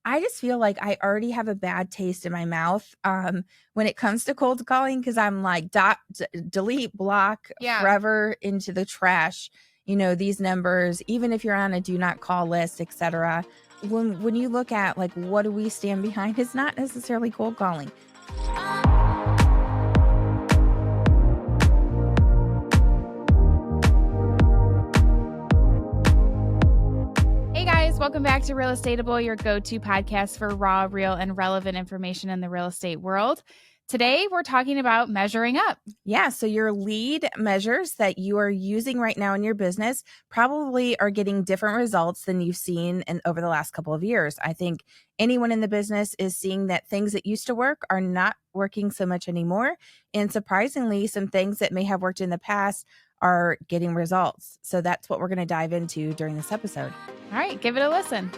I just feel like I already have a bad taste in my mouth when it comes to cold calling because I'm like, delete, block, Yeah. forever into the trash. These numbers, even if you're on a do not call list, etc. When you look at like what do we stand behind, it's not necessarily cold calling. Hey guys, welcome back to Real Estateable, your go-to podcast for raw, real, and relevant information in the real estate world. Today, we're talking about measuring up. Yeah, so your lead measures that you are using right now in your business probably are getting different results than you've seen over the last couple of years. I think anyone in the business is seeing that things that used to work are not working so much anymore. And surprisingly, some things that may have worked in the past are getting results. So that's what we're going to dive into during this episode. All right, give it a listen.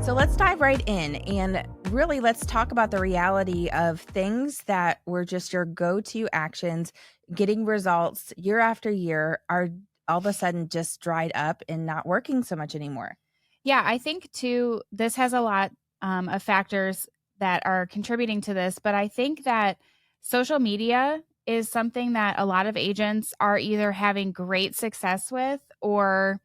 So let's dive right in and really let's talk about the reality of things that were just your go-to actions, getting results year after year are all of a sudden just dried up and not working so much anymore. Yeah, I think too, this has a lot of factors that are contributing to this, but I think that social media is something that a lot of agents are either having great success with or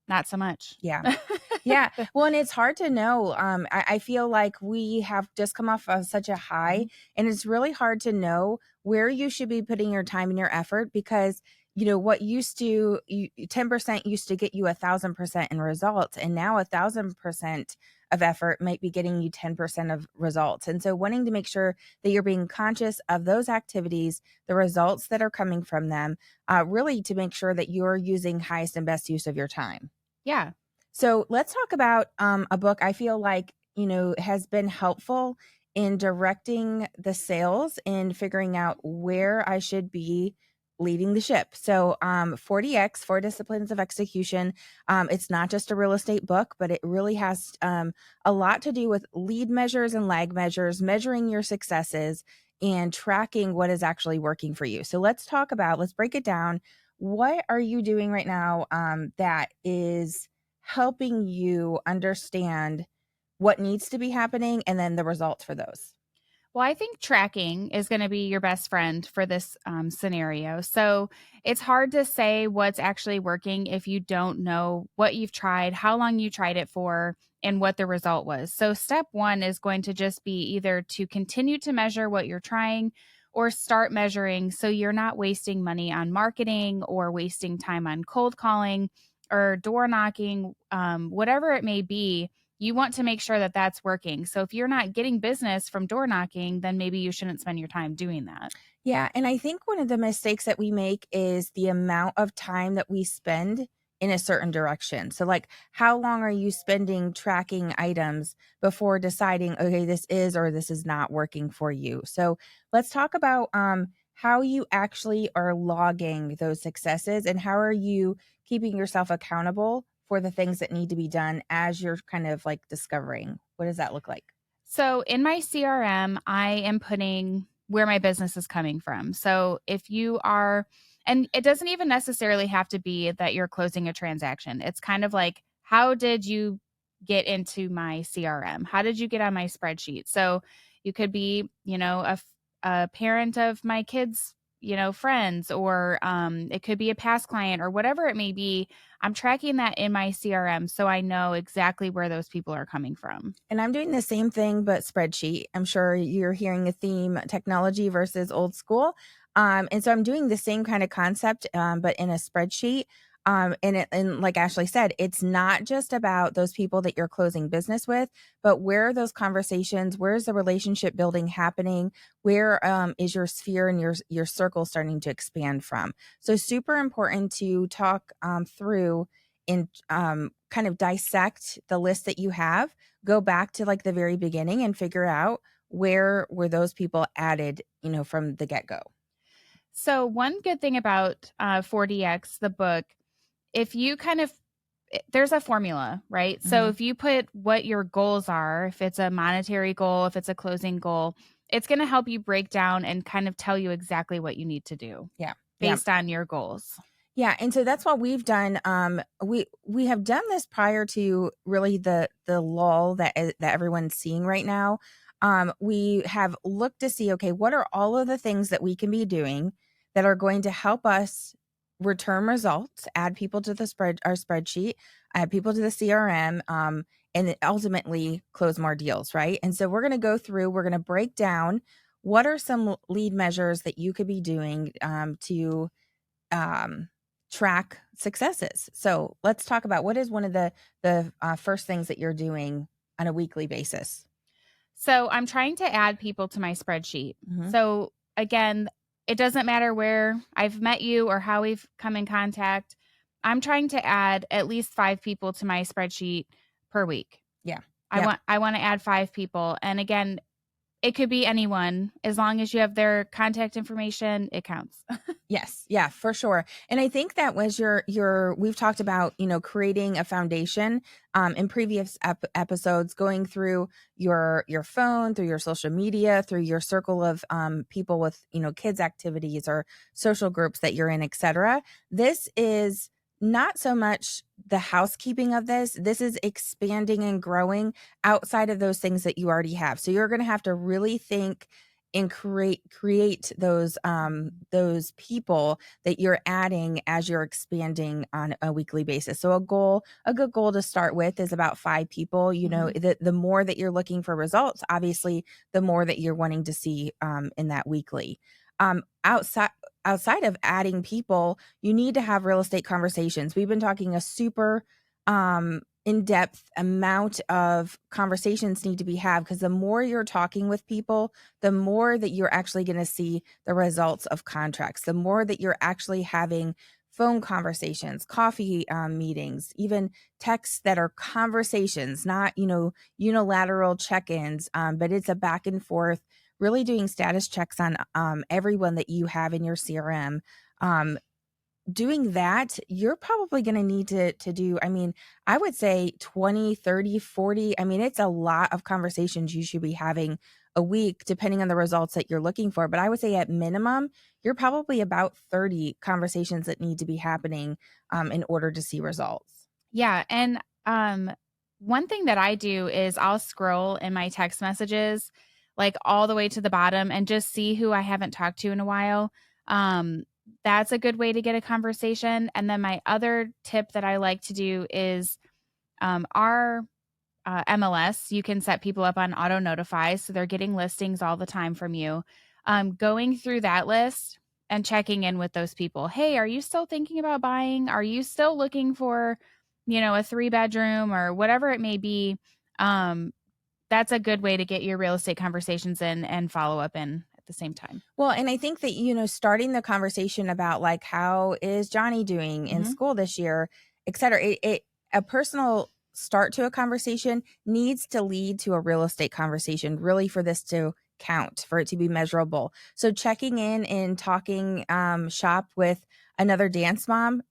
not so much. Yeah. Yeah. Well, and it's hard to know. I feel like we have just come off of such a high, and it's really hard to know where you should be putting your time and your effort because, what used to 10% used to get you 1,000% in results, and now 1,000% of effort might be getting you 10% of results. And so wanting to make sure that you're being conscious of those activities, the results that are coming from them, really to make sure that you're using highest and best use of your time. Yeah. So let's talk about a book I feel like, has been helpful in directing the sales and figuring out where I should be leading the ship. So 40X, 4 Disciplines of Execution. It's not just a real estate book, but it really has a lot to do with lead measures and lag measures, measuring your successes and tracking what is actually working for you. So let's break it down. What are you doing right now that is helping you understand what needs to be happening and then the results for those? Well, I think tracking is going to be your best friend for this scenario. So it's hard to say what's actually working if you don't know what you've tried, how long you tried it for, and what the result was. So step one is going to just be either to continue to measure what you're trying or start measuring so you're not wasting money on marketing or wasting time on cold calling or door knocking, whatever it may be. You want to make sure that that's working. So if you're not getting business from door knocking, then maybe you shouldn't spend your time doing that. Yeah. And I think one of the mistakes that we make is the amount of time that we spend in a certain direction. So, like, how long are you spending tracking items before deciding, okay, this is or this is not working for you? So, let's talk about how you actually are logging those successes and how are you keeping yourself accountable for the things that need to be done as you're kind of like discovering. What does that look like? So in my CRM, I am putting where my business is coming from. So if you are, and it doesn't even necessarily have to be that you're closing a transaction. It's kind of like, how did you get into my CRM? How did you get on my spreadsheet? So you could be, a parent of my kids, friends, or it could be a past client or whatever it may be. I'm tracking that in my CRM so I know exactly where those people are coming from. And I'm doing the same thing, but spreadsheet. I'm sure you're hearing a theme, technology versus old school. And so I'm doing the same kind of concept, but in a spreadsheet. And like Ashley said, it's not just about those people that you're closing business with, but where are those conversations? Where's the relationship building happening? Where is your sphere and your circle starting to expand from? So super important to talk through and kind of dissect the list that you have, go back to like the very beginning and figure out where were those people added, from the get-go. So one good thing about 40X, the book, if you there's a formula, right? Mm-hmm. So if you put what your goals are, if it's a monetary goal, if it's a closing goal, it's going to help you break down and kind of tell you exactly what you need to do. Yeah. Based on your goals. Yeah, and so that's what we've done. We have done this prior to really the lull that everyone's seeing right now. We have looked to see, okay, what are all of the things that we can be doing that are going to help us return results, add people to our spreadsheet, add people to the CRM, and then ultimately close more deals, right? And so we're going to go through. We're going to break down what are some lead measures that you could be doing to um, track successes. So let's talk about what is one of the first things that you're doing on a weekly basis. So I'm trying to add people to my spreadsheet. Mhm. So again, it doesn't matter where I've met you or how we've come in contact. I'm trying to add at least 5 people to my spreadsheet per week. Yeah. I Yep. want I want to add 5 people. And again, it could be anyone as long as you have their contact information, it counts. Yes, yeah, for sure. And I think that was your we've talked about, creating a foundation in previous episodes, going through your phone, through your social media, through your circle of people with, kids activities or social groups that you're in, etc. This is not so much the housekeeping of this. This is expanding and growing outside of those things that you already have. So you're going to have to really think and create those people that you're adding as you're expanding on a weekly basis. So a good goal to start with is about 5 people. Mhm. The more that you're looking for results, obviously the more that you're wanting to see in that weekly. Outside of adding people, you need to have real estate conversations. We've been talking a super in-depth amount of conversations need to be had, because the more you're talking with people, the more that you're actually going to see the results of contracts, the more that you're actually having phone conversations, coffee meetings, even texts that are conversations, not, unilateral check-ins, but it's a back and forth, really doing status checks on everyone that you have in your CRM. Doing that, you're probably going to need to do, I mean, I would say 20, 30, 40. I mean, it's a lot of conversations you should be having a week, depending on the results that you're looking for. But I would say at minimum, you're probably about 30 conversations that need to be happening in order to see results. Yeah, and one thing that I do is I'll scroll in my text messages like all the way to the bottom and just see who I haven't talked to in a while. That's a good way to get a conversation. And then my other tip that I like to do is our MLS, you can set people up on auto notify, so they're getting listings all the time from you. Going through that list and checking in with those people. Hey, are you still thinking about buying? Are you still looking for, a 3 bedroom or whatever it may be? Um, that's a good way to get your real estate conversations in and follow up in at the same time. Well, and I think that, starting the conversation about like, how is Johnny doing in Hmm. school this year, et cetera, a personal start to a conversation needs to lead to a real estate conversation, really, for this to count, for it to be measurable. So checking in and talking shop with another dance mom,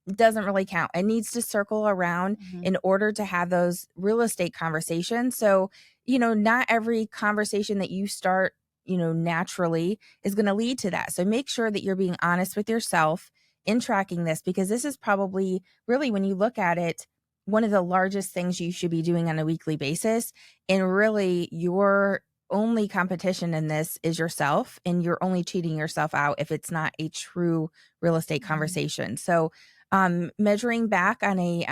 doesn't really count. It needs to circle around Hmm. in order to have those real estate conversations. So, not every conversation that you start, naturally, is going to lead to that. So make sure that you're being honest with yourself in tracking this, because this is probably, really, when you look at it, one of the largest things you should be doing on a weekly basis. And really, your only competition in this is yourself, and you're only cheating yourself out if it's not a true real estate Hmm. conversation. So measuring back on a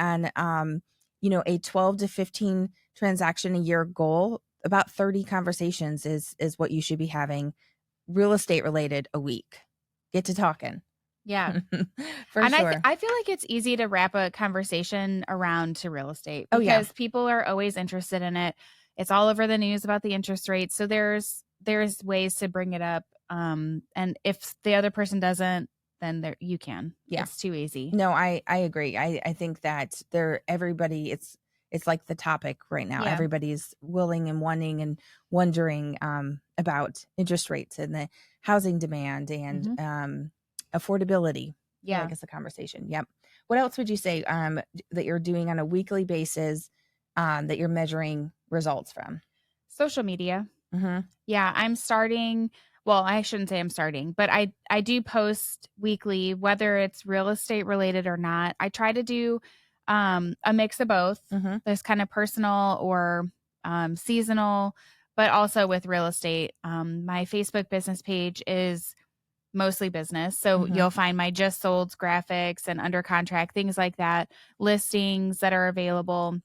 12 to 15 transaction a year goal, about 30 conversations is what you should be having, real estate related, a week. Get to talking. Yeah. For And sure. I feel like it's easy to wrap a conversation around to real estate Oh yeah. because people are always interested in it. It's all over the news about the interest rate. So there's ways to bring it up. And if the other person doesn't, then there you can. Yeah. It's too easy. No, I agree. I think that everybody, it's like the topic right now. Yeah. Everybody's willing and wanting and wondering about interest rates and the housing demand and Hmm. affordability. I feel Yeah. like it's a conversation. Yep. What else would you say that you're doing on a weekly basis that you're measuring results from? Social media. Hmm. Yeah, I'm starting. well, I shouldn't say I'm starting, but I do post weekly, whether it's real estate related or not. I try to do a mix of both. Mhm. There's kind of personal or seasonal, but also with real estate. My Facebook business page is mostly business. So Mhm. you'll find my just sold graphics and under contract, things like that, listings that are available.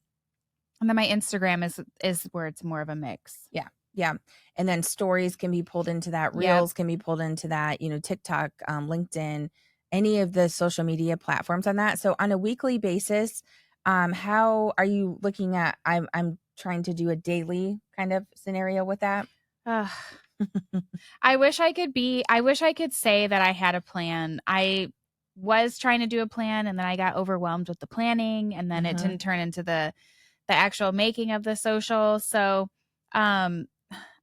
And then my Instagram is where it's more of a mix. Yeah. Yeah. And then stories can be pulled into that, Yep. reels can be pulled into that, TikTok, LinkedIn, any of the social media platforms on that. So on a weekly basis, how are you looking at I'm trying to do a daily kind of scenario with that. Ugh. I wish I could say that I had a plan. I was trying to do a plan and then I got overwhelmed with the planning and then it Mhm. didn't turn into the actual making of the social. So, um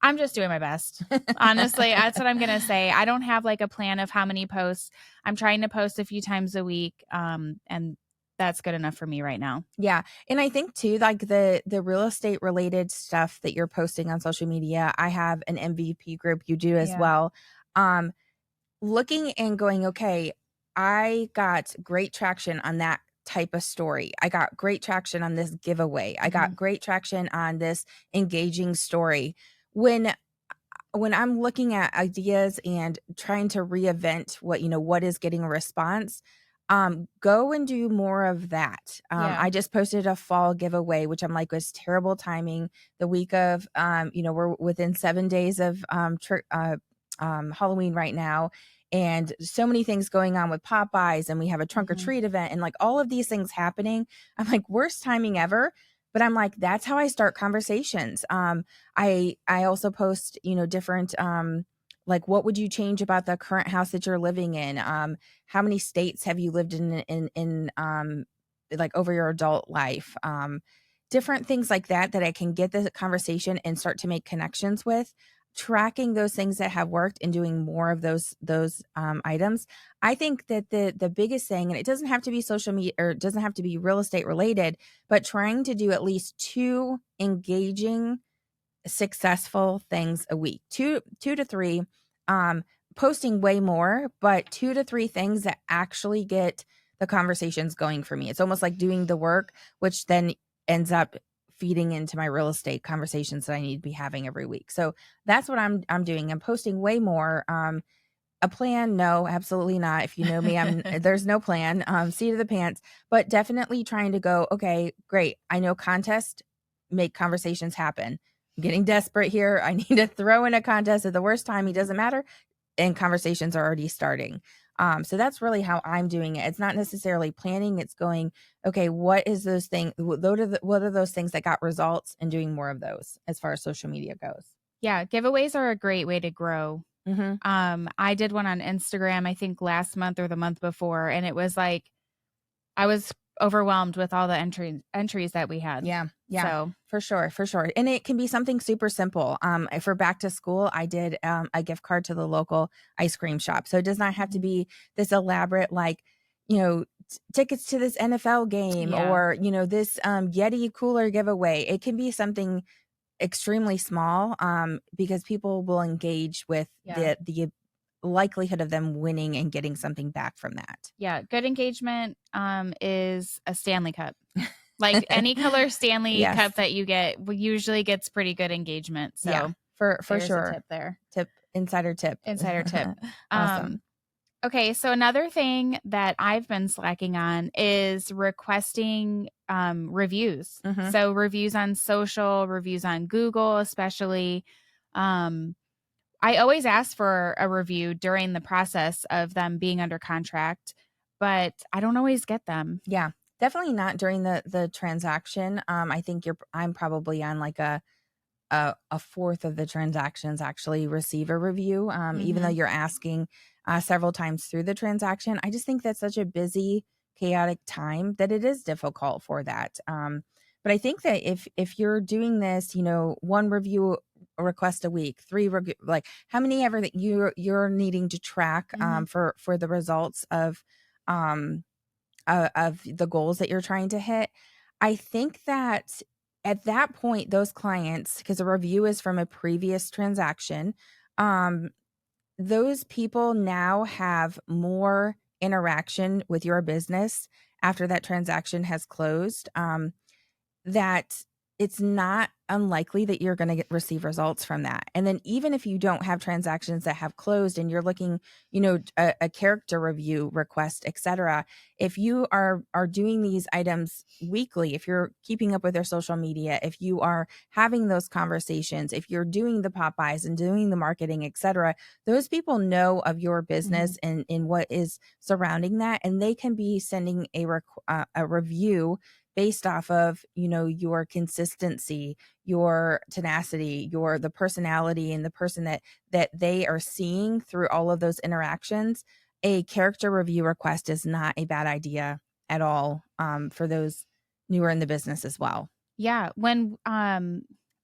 I'm just doing my best. Honestly, that's what I'm going to say. I don't have like a plan of how many posts. I'm trying to post a few times a week and that's good enough for me right now. Yeah, and I think too, like the real estate related stuff that you're posting on social media, I have an MVP group, you do as Yeah. well. Um, Looking and going, okay, I got great traction on that type of story. I got great traction on this giveaway. I got Mhm. great traction on this engaging story. When I'm looking at ideas and trying to reinvent what is getting a response, go and do more of that. Yeah. I just posted a fall giveaway, which I'm like was terrible timing. The week of, we're within 7 days of Halloween right now, and so many things going on with Popeyes, and we have a trunk or Mhm. treat event, and like all of these things happening. I'm like worst timing ever, but I'm like that's how I start conversations. I also post, different like what would you change about the current house that you're living in? How many states have you lived in like over your adult life? Different things like that I can get the conversation and start to make connections with. Tracking those things that have worked and doing more of those items. I think that the biggest thing, and it doesn't have to be social media or it doesn't have to be real estate related, but trying to do at least two engaging successful things a week. Two to three, um, posting way more, but two to three things that actually get the conversations going for me. It's almost like doing the work, which then ends up feeding into my real estate conversations that I need to be having every week. So that's what I'm doing. I'm posting way more. A plan? No, absolutely not. If you know me, there's no plan. Seat of the pants, but definitely trying to go, okay, great. I know contest make conversations happen. I'm getting desperate here. I need to throw in a contest at the worst time. It doesn't matter. And conversations are already starting. So that's really how I'm doing it. It's not necessarily planning. It's going, okay, what is those things? What are those things that got results and doing more of those as far as social media goes? Yeah, giveaways are a great way to grow. Hmm. I did one on Instagram, I think last month or the month before, and it was like I was overwhelmed with all the entries that we had. Yeah, yeah, So, for sure, for sure. And it can be something super simple. For back to school, I did a gift card to the local ice cream shop. So it does not have to mhm. be this elaborate, like, tickets to this NFL game Yeah. or, this Yeti cooler giveaway. It can be something extremely small because people will engage with Yeah. the likelihood of them winning and getting something back from that. Yeah, good engagement, is a Stanley Cup. Like, any color Stanley Yes. Cup that you get usually gets pretty good engagement, Yeah, so for there's a sure. tip there. Tip, insider tip. Insider tip. Um, Awesome. okay, so another thing that I've been slacking on is requesting, reviews. Mhm. So, reviews on social, reviews on Google, especially, um I always ask for a review during the process of them being under contract, but I don't always get them. Yeah, definitely not during the transaction. I think I'm probably on like a fourth of the transactions actually receive a review, even though Mhm. you're asking several times through the transaction. I just think that's such a busy, chaotic time that it is difficult for that. But I think that if you're doing this, one review request a week, like how many ever that you're needing to track Mhm. for the results um, of the goals that you're trying to hit. I think that at that point, those clients, because a review is from a previous transaction, um, those people now have more interaction with your business after that transaction has closed. That it's not unlikely that you're going to receive results from that. And then even if you don't have transactions that have closed and you're looking, a character review request, etc., if you are doing these items weekly, if you're keeping up with their social media, if you are having those conversations, if you're doing the pop buys and doing the marketing, etc., those people know of your Mhm. business and in what is surrounding that, and they can be sending a review based off of, your consistency, your tenacity, your the personality and the person that they are seeing through all of those interactions. A character review request is not a bad idea at all, for those newer in the business as well. Yeah, when,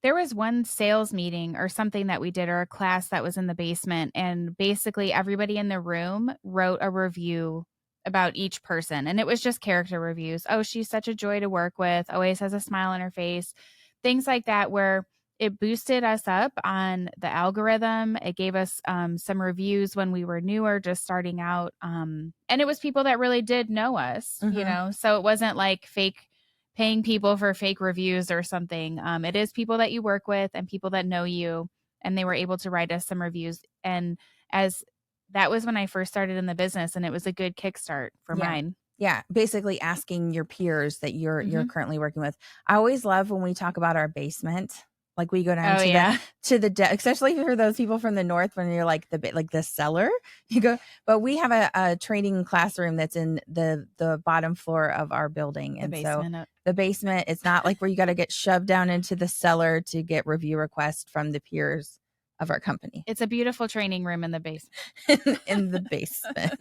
there was one sales meeting or something that we did, or a class that was in the basement, and basically everybody in the room wrote a review about each person, and it was just character reviews. "Oh, she's such a joy to work with, always has a smile on her face." Things like that, where it boosted us up on the algorithm. It gave us, some reviews when we were newer, just starting out, and it was people that really did know us, Mhm. so it wasn't like fake paying people for fake reviews or something. It is people that you work with and people that know you, and they were able to write us some reviews. And as that was when I first started in the business, and it was a good kickstart for Yeah. mine. Yeah, basically asking your peers that you're Hmm. currently working with. I always love when we talk about our basement. Like we go down Oh, to the yeah. especially for those people from the north when you're like like the cellar. You go, but we have a training classroom that's in the bottom floor of our building. The And so basement. the basement, it's not like where you got to get shoved down into the cellar to get review requests from the peers of our company It's a beautiful training room in the basement. in the basement.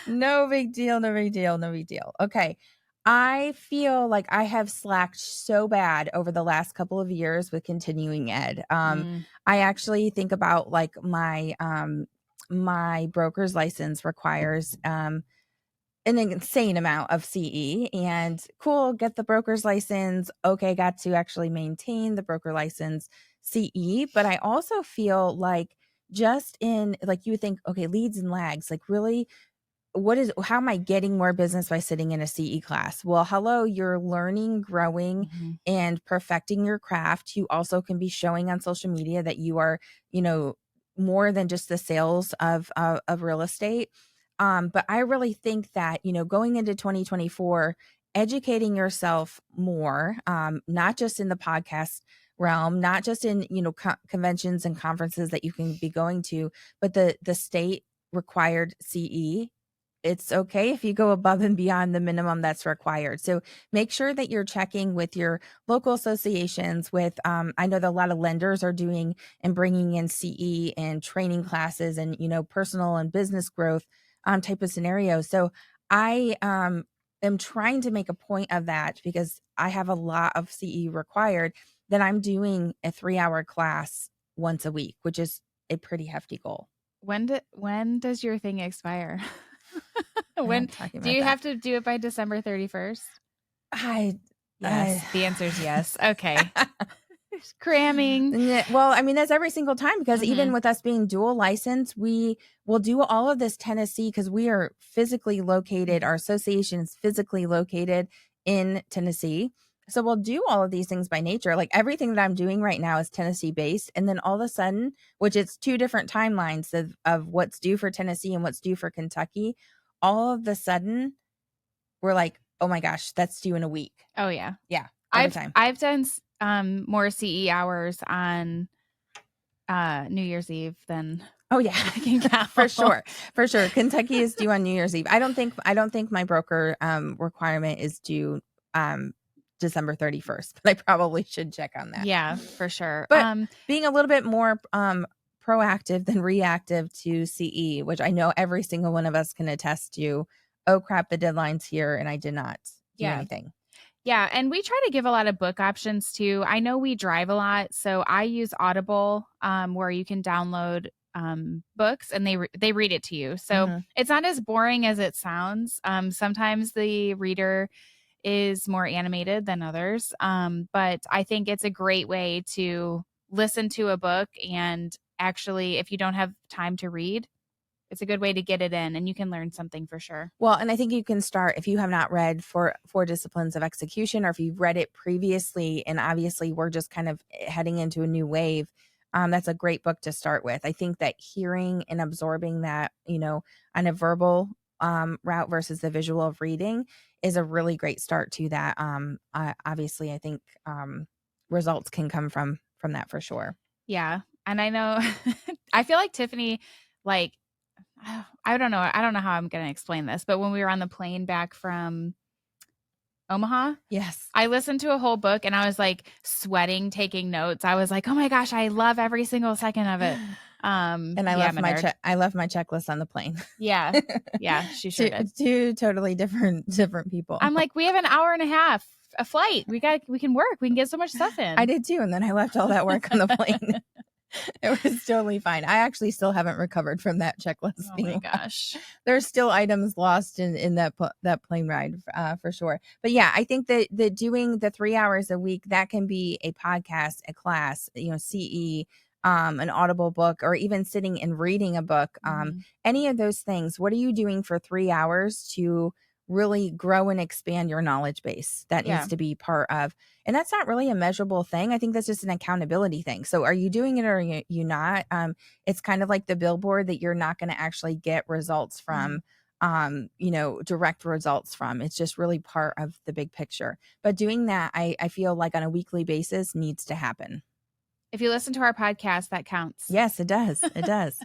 No big deal, no big deal, no big deal. Okay. I feel like I have slacked so bad over the last couple of years with continuing ed. Mm. I actually think about like my broker's license requires an insane amount of CE, and cool, get the broker's license. Okay, got to actually maintain the broker license CE, but I also feel like just in like you think, okay, leads and lags, like really how am I getting more business by sitting in a CE class? Well, hello, you're learning, growing, Mhm. and perfecting your craft. You also can be showing on social media that you are, you know, more than just the sales of real estate. But I really think that, going into 2024, educating yourself more, not just in the podcast realm, not just in, conventions and conferences that you can be going to, but the state required CE. It's okay if you go above and beyond the minimum that's required. So make sure that you're checking with your local associations. With I know that a lot of lenders are doing and bringing in CE and training classes and personal and business growth type of scenarios. So I am trying to make a point of that because I have a lot of CE required. That I'm doing a 3-hour class once a week, which is a pretty hefty goal. When does your thing expire? We're When not talking do about you that. have to do it by December 31st? I I Yes, the answer is yes. Okay. Cramming. Yeah, well, I mean, that's every single time because even Mhm. with us being dual license, we will do all of this Tennessee because we are physically located, our association is physically located in Tennessee. So we'll do all of these things by nature. Like everything that I'm doing right now is Tennessee based. And then all of a sudden, which it's two different timelines of what's due for Tennessee and what's due for Kentucky, all of the sudden, we're like, oh my gosh, that's due in a week. Oh, yeah. Yeah, every I've time. I've done more CE hours on New Year's Eve than Oh yeah, I can for sure, count. for sure. Kentucky is due on New Year's Eve. I don't think my broker requirement is due um December 31st, but I probably should check on that. Yeah, for sure. But being a little bit more proactive than reactive to CE, which I know every single one of us can attest to. Oh crap, the deadline's here and I did not do Yeah. anything. Yeah, and we try to give a lot of book options too. I know we drive a lot, so I use Audible, where you can download books and they read it to you. So Mhm. it's not as boring as it sounds. Sometimes the reader is more animated than others, but I think it's a great way to listen to a book and actually, if you don't have time to read, it's a good way to get it in and you can learn something for sure. Well, and I think you can start if you have not read Four Disciplines of Execution, or if you've read it previously, and obviously we're just kind of heading into a new wave. That's a great book to start with. I think that hearing and absorbing that, on a verbal route versus the visual of reading is a really great start to that. Obviously, I think results can come from that for sure. Yeah. And I know I feel like Tiffany, like, I don't know. I don't know how I'm going to explain this, but when we were on the plane back from Omaha, Yes. I listened to a whole book and I was like sweating, taking notes. I was like, "Oh my gosh, I love every single second of it." And Yeah, I'm a nerd. I left my checklist on the plane. Yeah. Yeah, she sure did. Two totally different people. I'm like, "We have an hour and a half a flight. We can work. We can get so much stuff in." I did too, and then I left all that work on the plane. It was totally fine. I actually still haven't recovered from that checklist Oh being my lost. gosh. There's still items lost in that plane ride for sure. But yeah, I think that doing the 3 hours a week, that can be a podcast, a class, CE, an audible book, or even sitting and reading a book. Any of those things. What are you doing for 3 hours to really grow and expand your knowledge base? That Yeah. needs to be part of. And that's not really a measurable thing. I think that's just an accountability thing. So are you doing it or are you not? It's kind of like the billboard that you're not going to actually get results from, direct results from. It's just really part of the big picture. But doing that, I feel like on a weekly basis needs to happen. If you listen to our podcast, that counts. Yes, it does. It does.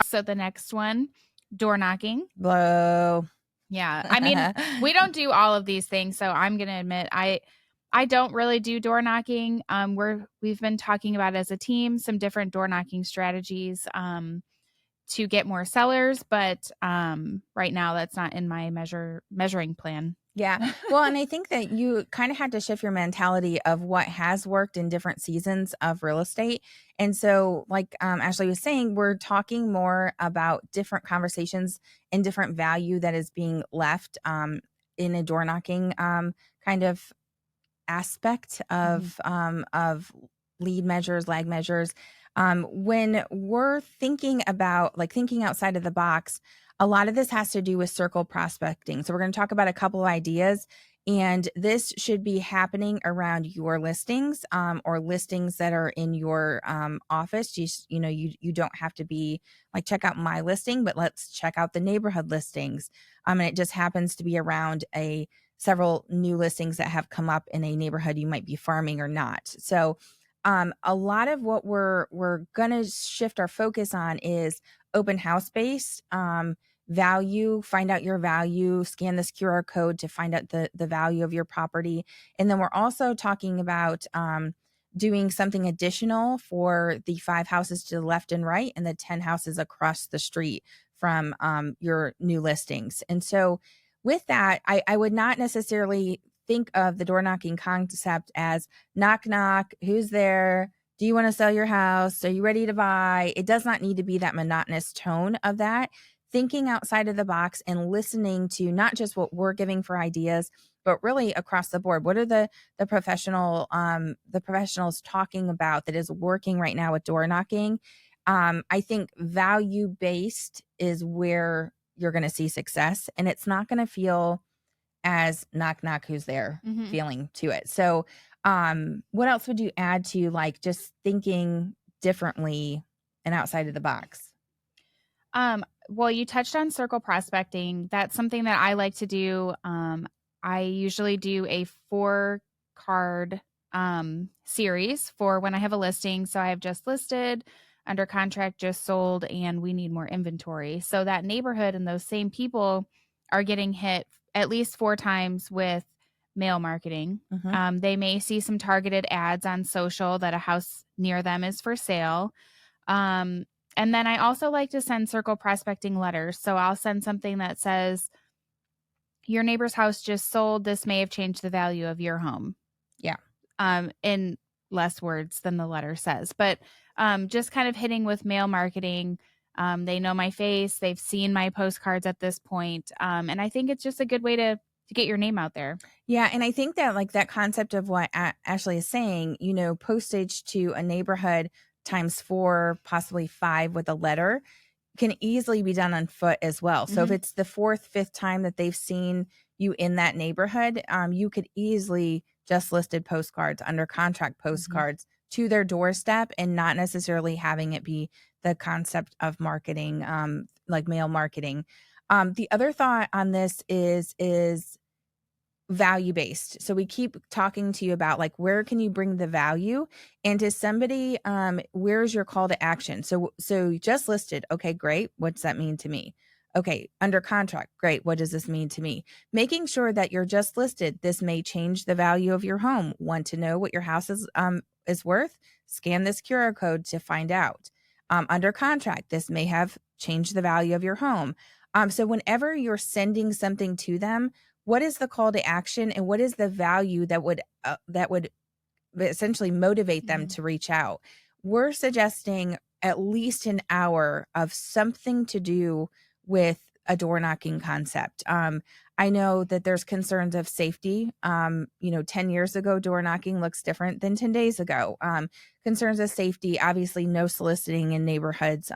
So the next one, door knocking. Blow. Yeah. I mean, we don't do all of these things, so I'm going to admit I don't really do door knocking. We've been talking about as a team some different door knocking strategies to get more sellers, but right now that's not in my measuring plan. Yeah. Well, and I think that you kind of had to shift your mentality of what has worked in different seasons of real estate. And so, like Ashley was saying, we're talking more about different conversations and different value that is being left in a door knocking kind of aspect of lead measures, lag measures. When we're thinking about thinking outside of the box, a lot of this has to do with circle prospecting. So we're going to talk about a couple of ideas, and this should be happening around your listings or listings that are in your office. You don't have to be like check out my listing, but let's check out the neighborhood listings. And it just happens to be around several new listings that have come up in a neighborhood you might be farming or not. So a lot of what we're going to shift our focus on is open house based value. Find out your value, scan this QR code to find out the value of your property. And then we're also talking about doing something additional for the 5 houses to the left and right and the 10 houses across the street from your new listings. And so with that, I would not necessarily think of the door knocking concept as knock, knock, who's there? Do you want to sell your house? Are you ready to buy? It does not need to be that monotonous tone of that. Thinking outside of the box and listening to not just what we're giving for ideas, but really across the board. What are the professionals talking about that is working right now with door knocking? I think value based is where you're going to see success, and it's not going to feel as knock knock who's there feeling to it. So what else would you add to like just thinking differently and outside of the box? Well, you touched on circle prospecting. That's something that I like to do. I usually do a 4-card series for when I have a listing. So I have just listed, under contract, just sold, and we need more inventory. So that neighborhood and those same people are getting hit at least 4 times with mail marketing. They may see some targeted ads on social that a house near them is for sale. And then I also like to send circle prospecting letters. So I'll send something that says, your neighbor's house just sold. This may have changed the value of your home. Yeah. In less words than the letter says. But just kind of hitting with mail marketing. They know my face. They've seen my postcards at this point. And I think it's just a good way to get your name out there. Yeah. And I think that like that concept of what Ashley is saying, postage to a neighborhood times 4, possibly 5 with a letter can easily be done on foot as well. So if Mhm. it's the 4th, 5th time that they've seen you in that neighborhood, you could easily just listed postcards, under contract Mhm. postcards to their doorstep, and not necessarily having it be the concept of marketing, like mail marketing. The other thought on this is value based. So we keep talking to you about like where can you bring the value, and to somebody, where's your call to action? So you just listed, okay, great. What's that mean to me? Okay, under contract, great. What does this mean to me? Making sure that you're just listed. This may change the value of your home. Want to know what your house is worth? Scan this QR code to find out. Under contract, this may have changed the value of your home. So whenever you're sending something to them, what is the call to action, and what is the value that would essentially motivate them Mhm. to reach out? We're suggesting at least an hour of something to do with a door knocking concept. I know that there's concerns of safety. 10 years ago, door knocking looks different than 10 days ago. Concerns of safety, obviously, no soliciting in neighborhoods.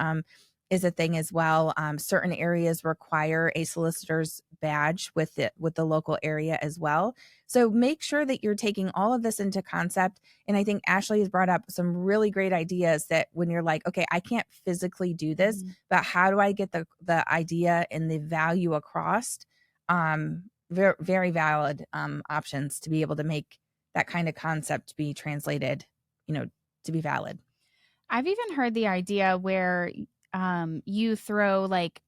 Is a thing as well. Certain areas require a solicitor's badge with the local area as well. So make sure that you're taking all of this into concept. And I think Ashley has brought up some really great ideas that when you're like, okay, I can't physically do this, Mhm. but how do I get the idea and the value across? Very, very valid options to be able to make that kind of concept be translated, you know, to be valid. I've even heard the idea where you throw like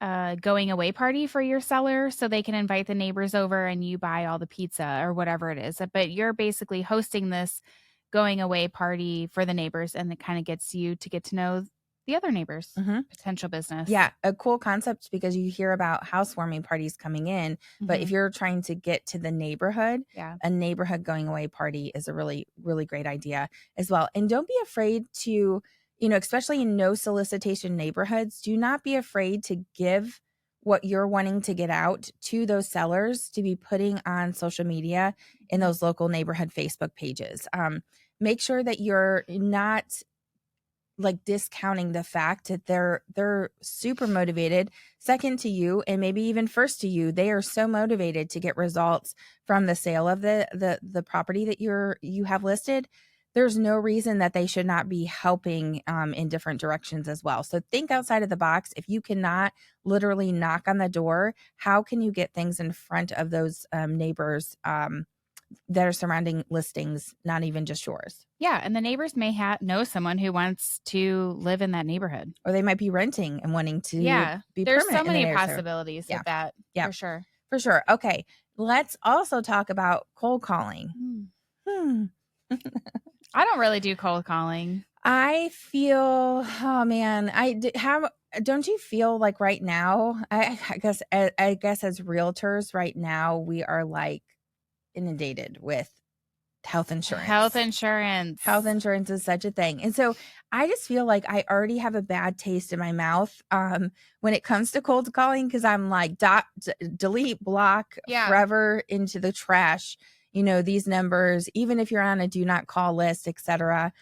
a going away party for your seller so they can invite the neighbors over and you buy all the pizza or whatever it is. But you're basically hosting this going away party for the neighbors, and it kind of gets you to get to know the other neighbors, Mhm. potential business. Yeah, a cool concept because you hear about housewarming parties coming in, but if Mhm. you're trying to get to the neighborhood, Yeah. a neighborhood going away party is a really, really great idea as well. And don't be afraid to, especially in no solicitation neighborhoods, do not be afraid to give what you're wanting to get out to those sellers to be putting on social media in Mhm. those local neighborhood Facebook pages. Make sure that you're not like discounting the fact that they're super motivated, second to you and maybe even first to you. They are so motivated to get results from the sale of the property that you have listed. There's no reason that they should not be helping in different directions as well. So think outside of the box. If you cannot literally knock on the door, how can you get things in front of those neighbors that are surrounding listings, not even just yours? Yeah, and the neighbors may know someone who wants to live in that neighborhood. Or they might be renting and wanting to Yeah, be there's so permanent in the many neighborhood. possibilities Yeah. with that Yeah, for sure. for sure. Okay. Let's also talk about cold calling. Mm. Hmm. I don't really do cold calling. I feel, oh man, don't you feel like right now, I guess as realtors right now, we are like inundated with health Health insurance. Health insurance. insurance is such a thing. And so I just feel like I already have a bad taste in my mouth when it comes to cold calling, because I'm like, delete, block, Yeah. forever into the trash, these numbers, even if you're on a do not call list, etc.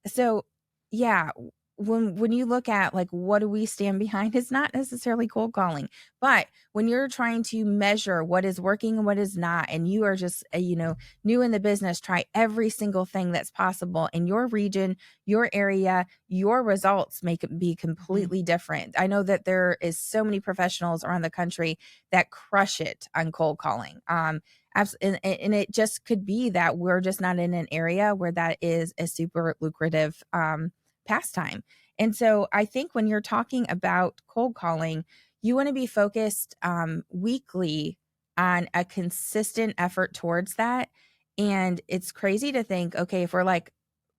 So yeah, when you look at like what do we stand behind, it's not necessarily cold calling, but when you're trying to measure what is working and what is not, and you are just new in the business, try every single thing that's possible in your region, your area, your results may be Mhm. completely different. I know that there is so many professionals around the country that crush it on cold calling. And it just could be that we're just not in an area where that is a super lucrative pastime. And so I think when you're talking about cold calling, you want to be focused weekly on a consistent effort towards that. And it's crazy to think, okay, if we're like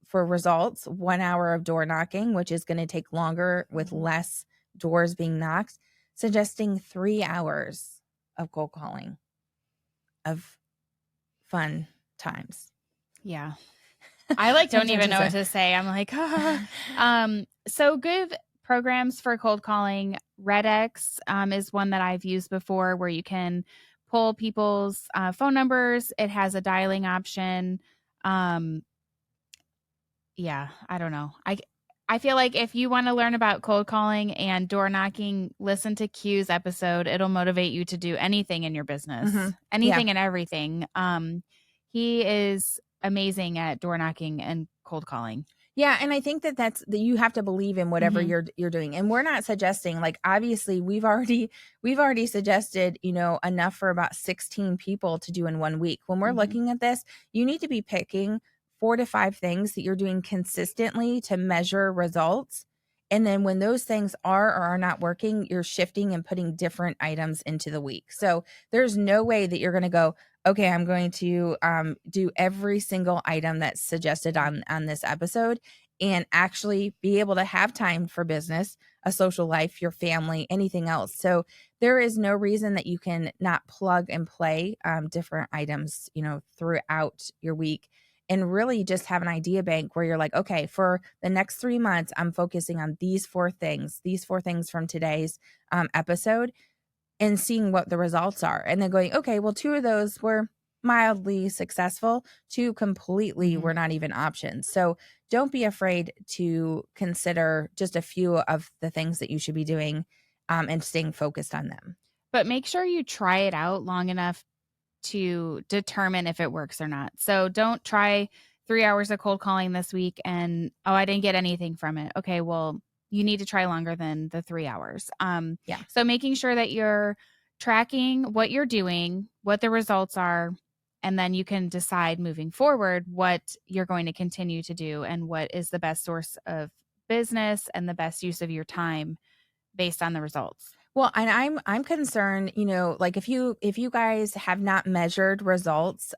for results, 1 hour of door knocking, which is going to take longer with Mhm. less doors being knocked, suggesting 3 hours of cold calling, of fun times. Yeah. I, like, That's don't what even to know what say. to say. I'm like, "Ah." So good programs for cold calling. RedX, is one that I've used before where you can pull people's, phone numbers. It has a dialing option. Um, Yeah, I don't know. I feel like if you wanna learn about cold calling and door knocking, listen to Q's episode. It'll motivate you to do anything in your business, Mhm. Yeah. anything and everything. He is amazing at door knocking and cold calling. Yeah, and I think that that you have to believe in whatever Mhm, you're doing. And we're not suggesting like obviously we've already suggested, enough for about 16 people to do in 1 week. When we're mhm. looking at this, you need to be picking 4 to 5 things that you're doing consistently to measure results. And then when those things are or are not working, you're shifting and putting different items into the week. So there's no way that you're going to go, okay, I'm going to do every single item that's suggested on this episode and actually be able to have time for business, a social life, your family, anything else. So there is no reason that you can not plug and play different items, throughout your week and really just have an idea bank where you're like, okay, for the next 3 months, I'm focusing on these 4 things from today's episode and seeing what the results are and then going, okay, well, 2 of those were mildly successful, 2 completely Mhm. were not even options. So don't be afraid to consider just a few of the things that you should be doing, and staying focused on them. But make sure you try it out long enough to determine if it works or not. So don't try 3 hours of cold calling this week and, "Oh, I didn't get anything from it." Okay, well, you need to try longer than the 3 hours. Yeah. So making sure that you're tracking what you're doing, what the results are, and then you can decide moving forward what you're going to continue to do and what is the best source of business and the best use of your time based on the results. Well, and I'm concerned, like if you guys have not measured results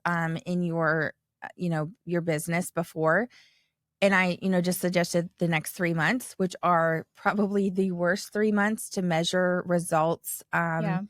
in your your business before, and I, just suggested the next 3 months, which are probably the worst 3 months to measure results, Yeah.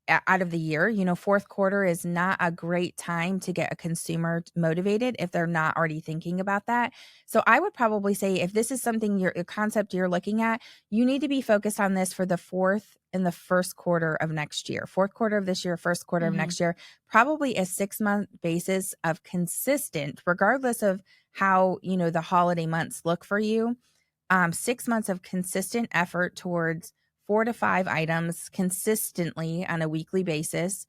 out of the year. Fourth quarter is not a great time to get a consumer motivated if they're not already thinking about that. So I would probably say if this is something a concept you're looking at, you need to be focused on this for the fourth and the first quarter of next year. Fourth quarter of this year, first quarter of Mhm. next year, probably a 6-month basis of consistent, regardless of how, the holiday months look for you, 6 months of consistent effort towards 4 to 5 items consistently on a weekly basis.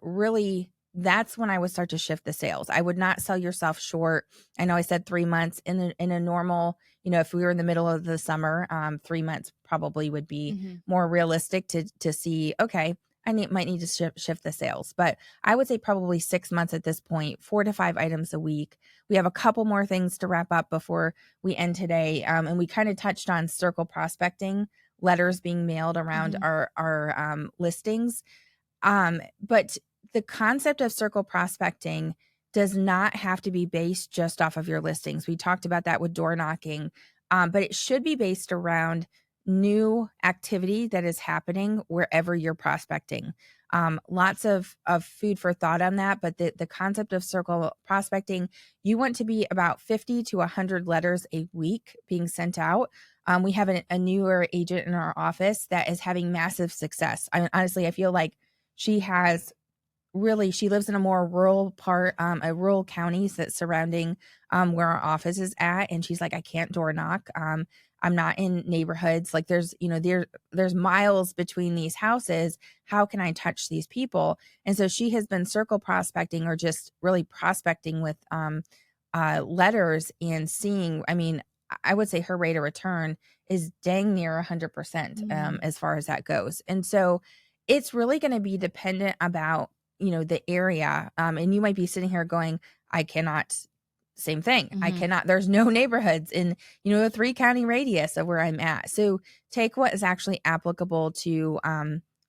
Really, that's when I would start to shift the sales. I would not sell yourself short. I know I said 3 months in a normal, if we were in the middle of the summer, 3 months probably would be Mhm. more realistic to see, okay, might need to shift the sales. But I would say probably 6 months at this point, 4 to 5 items a week. We have a couple more things to wrap up before we end today. And we kind of touched on circle prospecting, letters being mailed around Mhm. our listings. But the concept of circle prospecting does not have to be based just off of your listings. We talked about that with door knocking, but it should be based around new activity that is happening wherever you're prospecting. Lots of food for thought on that, but the concept of circle prospecting, you want to be about 50 to 100 letters a week being sent out. We have a newer agent in our office that is having massive success. Honestly, I feel like she lives in a more rural part, a rural counties that's surrounding, where our office is at, and she's like, "I can't door knock, I'm not in neighborhoods, like, there's miles between these houses, how can I touch these people?" And so she has been circle prospecting or just really prospecting with, letters and seeing, I mean, I would say her rate of return is dang near 100%, Mm. as far as that goes, and so it's really gonna be dependent about, the area, and you might be sitting here going, "I cannot." Same thing. I Mhm. cannot there's no neighborhoods in, a 3-county radius of where I'm at. So, take what is actually applicable to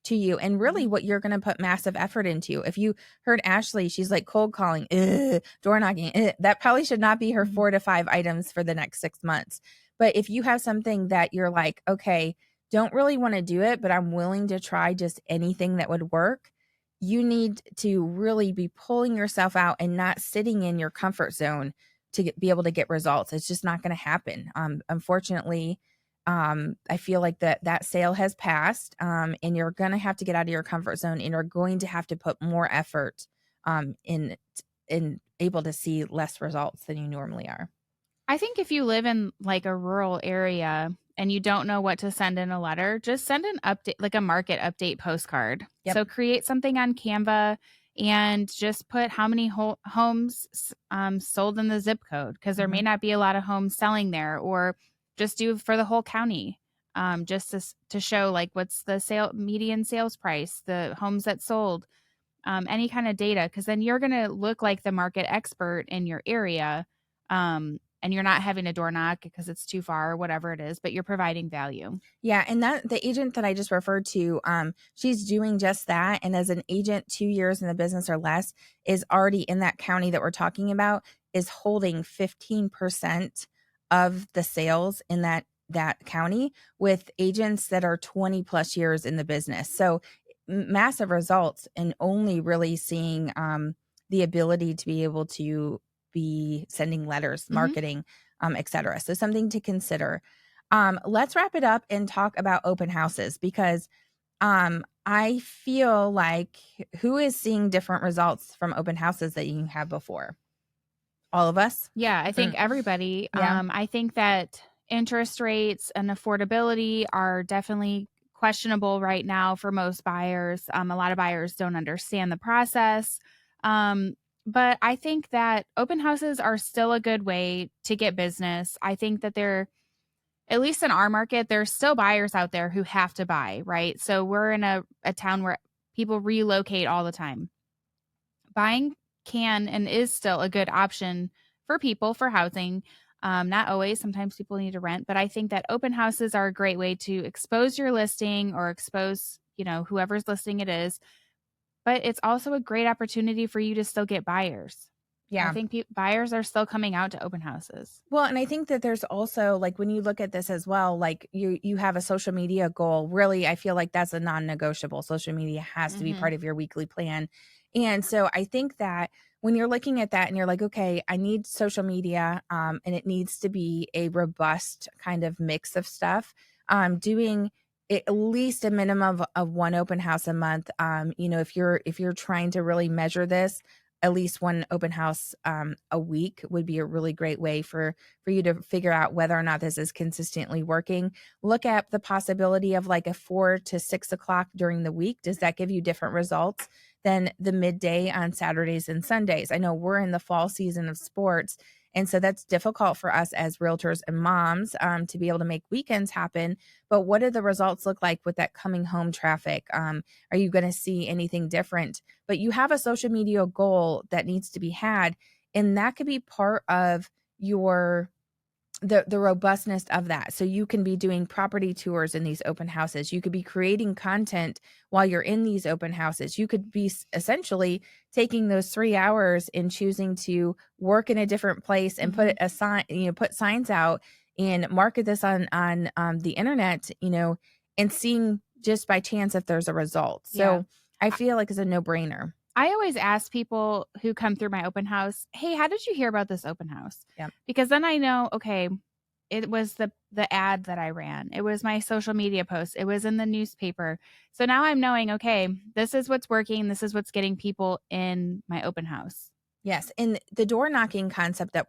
you and really Mhm. what you're gonna put massive effort into. If you heard Ashley, she's like cold calling, ugh, door knocking, ugh, that probably should not be her Mhm. 4 to 5 items for the next 6 months. But if you have something that you're like, "Okay, don't really wanna do it, but I'm willing to try just anything that would work," you need to really be pulling yourself out and not sitting in your comfort zone to be able to get results. It's just not going to happen. Unfortunately, I feel like that sale has passed, and you're going to have to get out of your comfort zone, and you're going to have to put more effort, in able to see less results than you normally are. I think if you live in like a rural area and you don't know what to send in a letter, just send an update, like a market update postcard. Yep. So create something on Canva and just put how many homes sold in the zip code, because there may Mhm. not be a lot of homes selling there, or just do for the whole county. Just to show like what's the sale median sales price, the homes that sold, any kind of data, because then you're going to look like the market expert in your area. And you're not having a door knock because it's too far or whatever it is, but you're providing value. Yeah, and that the agent that I just referred to, she's doing just that. And as an agent, 2 years in the business or less, is already in that county that we're talking about, is holding 15% of the sales in that county with agents that are 20 plus years in the business. So massive results, and only really seeing the ability to be able to be sending letters, Hmm. marketing, etc. So something to consider. Let's wrap it up and talk about open houses, because I feel like, who is seeing different results from open houses that you have before? All of us? Yeah, I think Mm, everybody. yeah. I think that interest rates and affordability are definitely questionable right now for most buyers. A lot of buyers don't understand the process. Um, but I think that open houses are still a good way to get business. I think that they're, at least in our market, there's still buyers out there who have to buy, right? So we're in a town where people relocate all the time. Buying can and is still a good option for people for housing. Not always. Sometimes people need to rent, but I think that open houses are a great way to expose your listing or expose, whoever's listing it is. But it's also a great opportunity for you to still get buyers. I Yeah. think buyers are still coming out to open houses. Well, and I think that there's also, like, when you look at this as well, like, you have a social media goal. Really, I feel like that's a non-negotiable. Social media has to be Hmm. part of your weekly plan. And so I think that when you're looking at that and you're like, okay, I need social media, and it needs to be a robust kind of mix of stuff. Doing at least a minimum of one open house a month. If you're trying to really measure this, at least one open house a week would be a really great way for you to figure out whether or not this is consistently working. Look at the possibility of like a 4 to 6 o'clock during the week. Does that give you different results than the midday on Saturdays and Sundays? I know we're in the fall season of sports, and so that's difficult for us as realtors and moms, to be able to make weekends happen. But what do the results look like with that coming home traffic? Are you going to see anything different? But you have a social media goal that needs to be had, and that could be part of your the robustness of that. So you can be doing property tours in these open houses. You could be creating content while you're in these open houses. You could be essentially taking those 3 hours and choosing to work in a different place and Hmm. put a sign, put signs out and market this on the internet, and seeing just by chance if there's a result. Yeah. So I feel like it's a no-brainer. I always ask people who come through my open house, "Hey, how did you hear about this open house?" Yeah. Because then I know, okay, it was the ad that I ran. It was my social media post. It was in the newspaper. So now I'm knowing, okay, this is what's working. This is what's getting people in my open house. Yes, and the door knocking concept that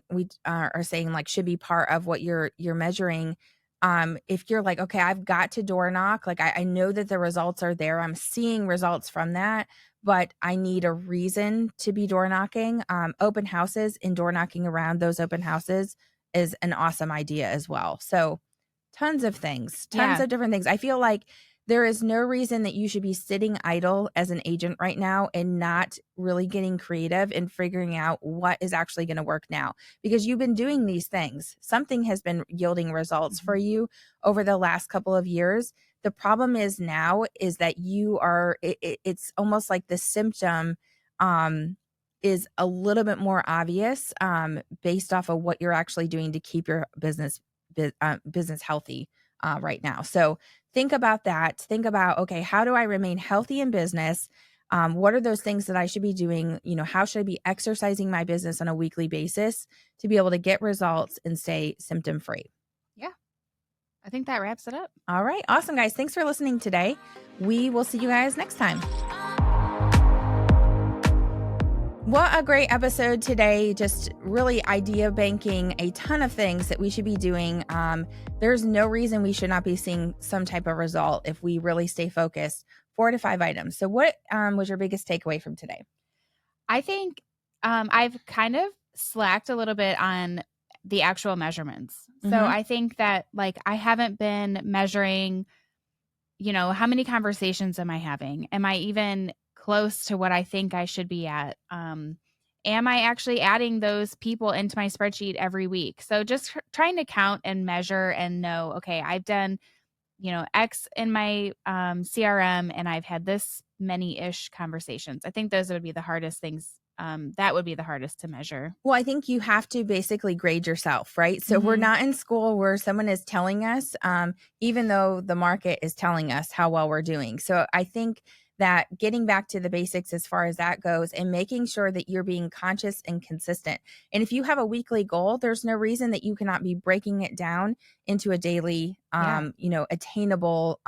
we are saying, like, should be part of what you're measuring. If you're like, okay, I've got to door knock, like, I know that the results are there. I'm seeing results from that, but I need a reason to be door knocking. Open houses and door knocking around those open houses is an awesome idea as well. So tons of things, tons Yeah. of different things. I feel like there is no reason that you should be sitting idle as an agent right now and not really getting creative and figuring out what is actually going to work now, because you've been doing these things. Something has been yielding results for Mhm. you over the last couple of years. The problem is now is that it's almost like the symptom um is a little bit more obvious, based off of what you're actually doing to keep your business healthy right now. So think about that. Think about, okay, how do I remain healthy in business? What are those things that I should be doing? How should I be exercising my business on a weekly basis to be able to get results and stay symptom free? Yeah. I think that wraps it up. All right. Awesome, guys. Thanks for listening today. We will see you guys next time. What a great episode today. Just really idea banking a ton of things that we should be doing. There's no reason we should not be seeing some type of result if we really stay focused. 4 to 5 items. So, what was your biggest takeaway from today? I think I've kind of slacked a little bit on the actual measurements. So Hmm. I think that like I haven't been measuring, how many conversations am I having? Am I even close to what I think I should be at? Am I actually adding those people into my spreadsheet every week? So just trying to count and measure and know, okay, I've done, X in my CRM and I've had this many ish conversations. I think those would be the hardest things. That would be the hardest to measure. Well, I think you have to basically grade yourself, right? So we're Hmm. not in school where someone is telling us, even though the market is telling us how well we're doing. So I think that getting back to the basics as far as that goes and making sure that you're being conscious and consistent. And if you have a weekly goal, there's no reason that you cannot be breaking it down into a daily, Yeah. attainable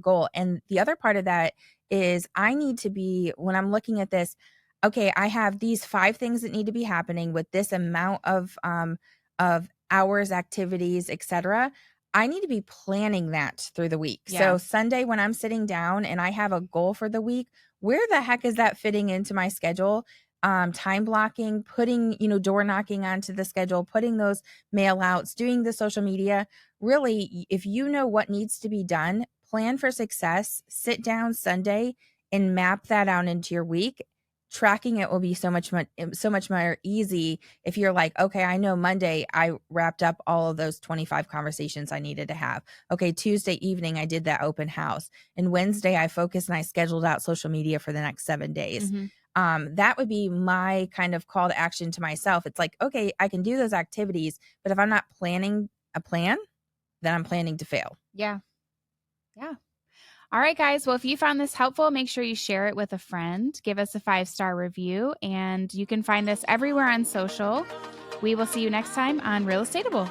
goal. And the other part of that is I need to be, when I'm looking at this, okay, I have these 5 things that need to be happening with this amount of hours, activities, etcetera. I need to be planning that through the week. Yeah. So Sunday when I'm sitting down and I have a goal for the week, where the heck is that fitting into my schedule? Time blocking, putting, door knocking onto the schedule, putting those mail outs, doing the social media. Really, if you know what needs to be done, plan for success, sit down Sunday and map that out into your week. Tracking it will be so much more easy if you're like, okay, I know Monday I wrapped up all of those 25 conversations I needed to have. Okay, Tuesday evening I did that open house, and Wednesday I focused and I scheduled out social media for the next 7 days. Hmm. That would be my kind of call to action to myself. It's like, okay, I can do those activities, but if I'm not planning a plan, then I'm planning to fail. Yeah. Yeah. All right, guys. Well, if you found this helpful, make sure you share it with a friend. Give us a 5-star review, and you can find us everywhere on social. We will see you next time on Real Estateable.